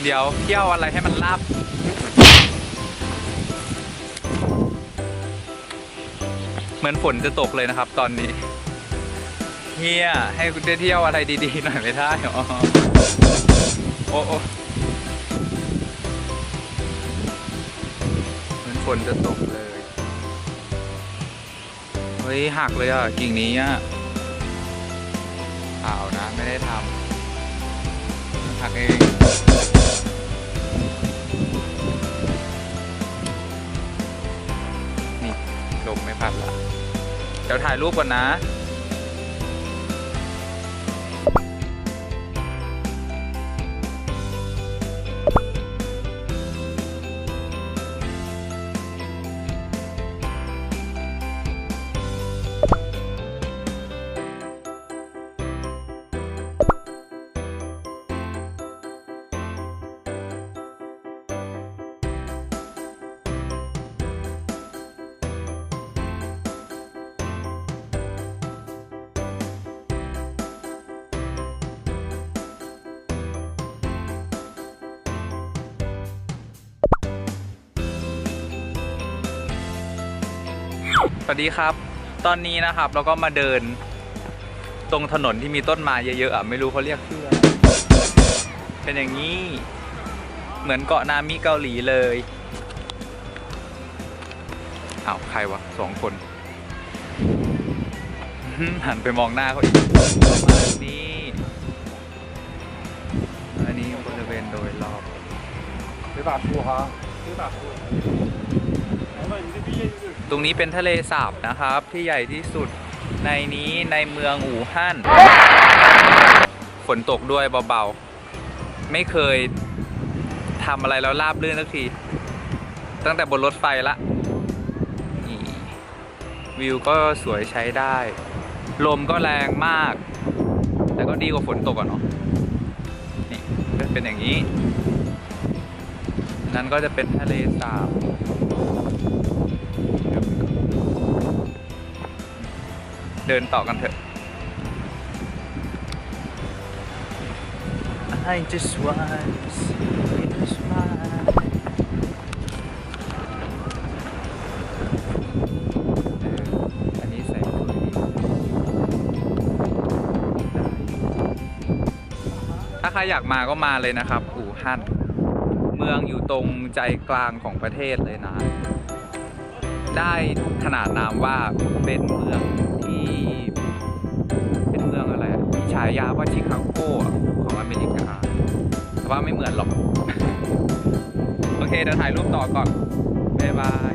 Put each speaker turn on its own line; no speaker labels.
เดี๋ยวเที่ยวอะไรให้มันราบเหมือนฝนจะตกเลยนะครับตอนนี้เฮียให้คุณได้เที่ยวอะไรดีๆหน่อยไม่ได้หรอโอ้เหมือนฝนจะตกเลยเฮ้ยหักเลยอ่ะกิ่งนี้อ่ะเปล่านะไม่ได้ทำหักเองนี่ลมไม่พัดละเดี๋ยวถ่ายรูปก่อนนะสวัสดีครับตอนนี้นะครับเราก็มาเดินตรงถนนที่มีต้นไม้เยอะๆอ่ะไม่รู้เขาเรียกชื่ออะไรเป็นอย่างนี้เหมือนเกาะนามิเกาหลีเลยอ้าวใครวะ2 คนหันไปมองหน้าเขาอีกประมาณนี้อันนี้บริเวณโดยรอบตรงนี้เป็นทะเลสาบนะครับที่ใหญ่ที่สุดในนี้ในเมืองอู่ฮั่นฝนตกด้วยเบาๆไม่เคยทำอะไรแล้วราบรื่นสักทีตั้งแต่บนรถไฟละนี่วิวก็สวยใช้ได้ลมก็แรงมากแต่ก็ดีกว่าฝนตกอ่ะเนาะนี่ก็เป็นอย่างนี้นั้นก็จะเป็นทะเลสาบเดินต่อกันเถอะ I just want to see you smile อันนี้ใส่ถุยถ้าใครอยากมาก็มาเลยนะครับอู่ฮั่นเมืองอยู่ตรงใจกลางของประเทศเลยนะได้ขนาดนามว่าเป็นเมืองที่เป็นเมืองอะไรมีฉายาว่าชิคาโกของอเมริกาแต่ว่าไม่เหมือนหรอก โอเคเดี๋ยวถ่ายรูปต่อก่อนบ๊ายบาย